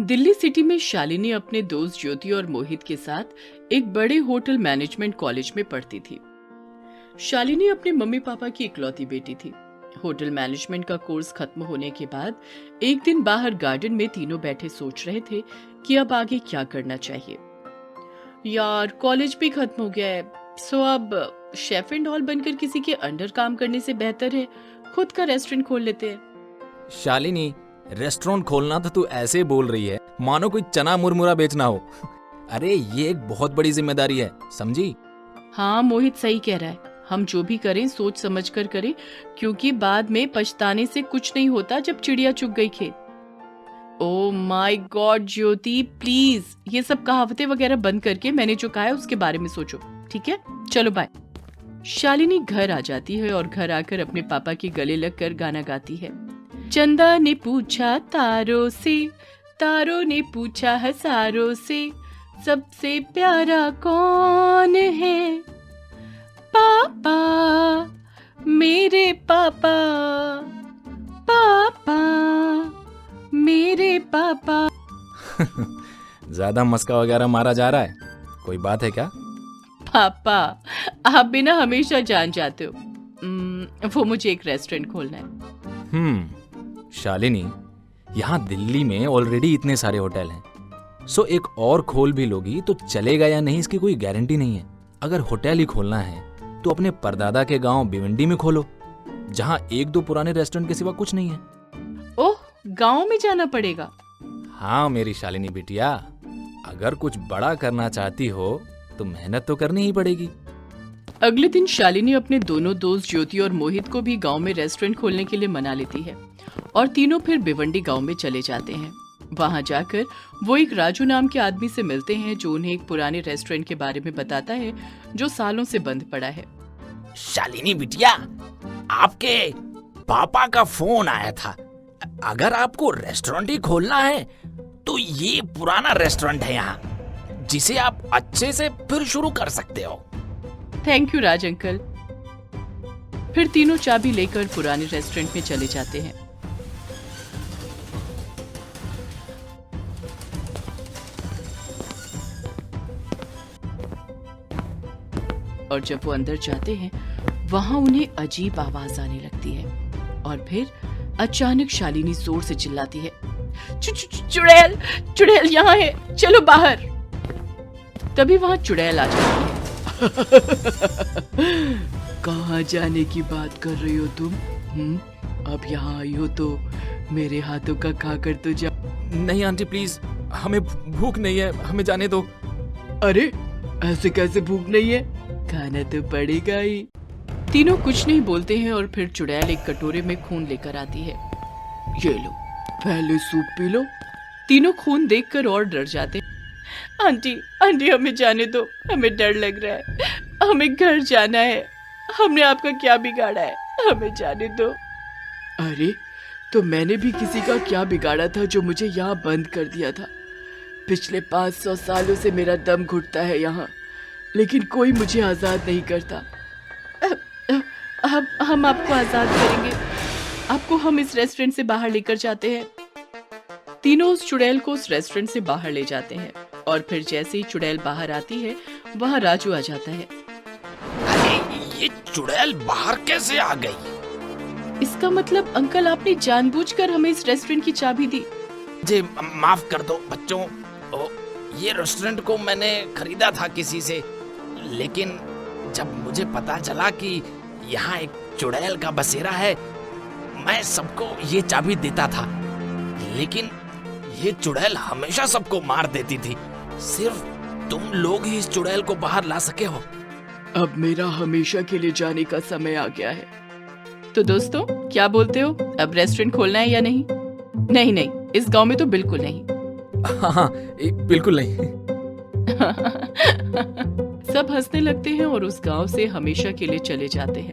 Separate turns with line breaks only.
Delhi city में शालिनी अपने दोस्त ज्योति और मोहित के साथ एक बड़े होटल मैनेजमेंट कॉलेज में पढ़ती थी। शालिनी अपने मम्मी पापा की इकलौती बेटी थी। होटल मैनेजमेंट का कोर्स खत्म होने के बाद एक दिन बाहर गार्डन में तीनों बैठे सोच रहे थे कि अब आगे क्या करना चाहिए। यार, कॉलेज भी खत्म हो गया है, सो अब शेफ एंड हॉल बनकर किसी के अंडर काम करने से बेहतर है खुद का रेस्टोरेंट खोल लेते हैं।
शालिनी, रेस्टोरेंट खोलना तो तू ऐसे बोल रही है मानो कोई चना मुरमुरा बेचना हो। अरे ये एक बहुत बड़ी जिम्मेदारी है, समझी?
हाँ, मोहित सही कह रहा है। हम जो भी करें सोच समझ कर करें, क्योंकि बाद में पछताने से कुछ नहीं होता जब चिड़िया चुग गई खेत। Oh my God Jyoti, please ये सब कहावतें वगैरह बंद करके मैंने जो कहा है उसके बारे में सोचो, ठीक है? चलो बाय। शालिनी घर आ जाती है और घर आकर अपने पापा के गले लगकर गाना गाती है। चंदा ने पूछा तारों से, तारों ने पूछा हजारों से, सबसे प्यारा कौन है? पापा, मेरे पापा, पापा, मेरे पापा।
ज्यादा मस्का वगैरह मारा जा रहा है, कोई बात है क्या?
पापा, आप भी ना हमेशा जान जाते हो। वो मुझे एक रेस्टोरेंट खोलना है।
शालिनी, यहाँ दिल्ली में ऑलरेडी इतने सारे होटल हैं, सो एक और खोल भी लोगी तो चलेगा या नहीं इसकी कोई गारंटी नहीं है। अगर होटल ही खोलना है तो अपने परदादा के गांव भिवंडी में खोलो, जहाँ एक दो पुराने रेस्टोरेंट के सिवा कुछ नहीं है।
ओह, गांव में जाना पड़ेगा?
हाँ मेरी शालिनी बिटिया, अगर कुछ बड़ा करना चाहती हो तो मेहनत तो करनी ही पड़ेगी।
अगले दिन शालिनी अपने दोनों दोस्त ज्योति और मोहित को भी गांव में रेस्टोरेंट खोलने के लिए मना लेती है और तीनों फिर भिवंडी गांव में चले जाते हैं। वहां जाकर वो एक राजू नाम के आदमी से मिलते हैं जो उन्हें एक पुराने रेस्टोरेंट के बारे में बताता है जो सालों से बंद पड़ा है।
शालिनी बिटिया, आपके पापा का फोन आया था। अगर आपको रेस्टोरेंट ही खोलना है तो ये पुराना रेस्टोरेंट है यहाँ, जिसे आप अच्छे से फिर शुरू कर सकते हो।
Thank you Raj uncle. फिर तीनों चाबी लेकर पुराने रेस्टोरेंट में चले जाते हैं। और जब वो अंदर जाते हैं वहां उन्हें अजीब आवाज आने लगती है और फिर अचानक शालिनी जोर से चिल्लाती है, चुड़ैल, चुड़ैल यहाँ है, चलो बाहर। तभी वहां चुड़ैल आ जाती है। कहाँ जाने की बात कर रही हो तुम? अब यहाँ आई हो तो मेरे हाथों का खाकर तो जा।
नहीं आंटी प्लीज, हमें भूख नहीं है, हमें जाने दो।
अरे ऐसे कैसे भूख नहीं है? खाना तो पड़ेगा ही। तीनों कुछ नहीं बोलते हैं और फिर चुड़ैल एक कटोरे में खून लेकर आती है। ये लो, पहले सूप पी लो। तीनों खून देखकर और डर जाते हैं। आंटी, आंटी हमें जाने दो, हमें डर लग रहा है, हमें घर जाना है। हमने आपका क्या बिगाड़ा है? हमें जाने दो। अरे तो मैंने भी किसी का क्या बिगाड़ा था जो मुझे यहाँ बंद कर दिया था? पिछले 500 सालों से मेरा दम घुटता है यहाँ, लेकिन कोई मुझे आजाद नहीं करता। हम आपको आजाद करेंगे, आपको हम इस रेस्टोरेंट से बाहर लेकर जाते हैं। तीनों उस चुड़ैल को उस रेस्टोरेंट से बाहर ले जाते हैं और फिर जैसे ही चुड़ैल बाहर आती है वहाँ राजू आ जाता है।
अरे ये चुड़ैल बाहर कैसे आ गई?
इसका मतलब अंकल आपने जानबूझकर हमें इस रेस्टोरेंट की चाबी दी।
मुझे माफ कर दो बच्चों, ये रेस्टोरेंट को मैंने खरीदा था किसी से, लेकिन जब मुझे पता चला कि यहाँ एक चुड़ैल का बसेरा है, मैं सबको ये चाबी देता था, लेकिन ये चुड़ैल हमेशा सबको मार देती थी। सिर्फ तुम लोग ही इस चुड़ैल को बाहर ला सके हो।
अब मेरा हमेशा के लिए जाने का समय आ गया है। तो दोस्तों क्या बोलते हो, अब रेस्टोरेंट खोलना है या नहीं? नहीं नहीं, इस गांव में तो बिल्कुल नहीं।
हाँ, बिल्कुल नहीं।
सब हंसने लगते हैं और उस गांव से हमेशा के लिए चले जाते हैं।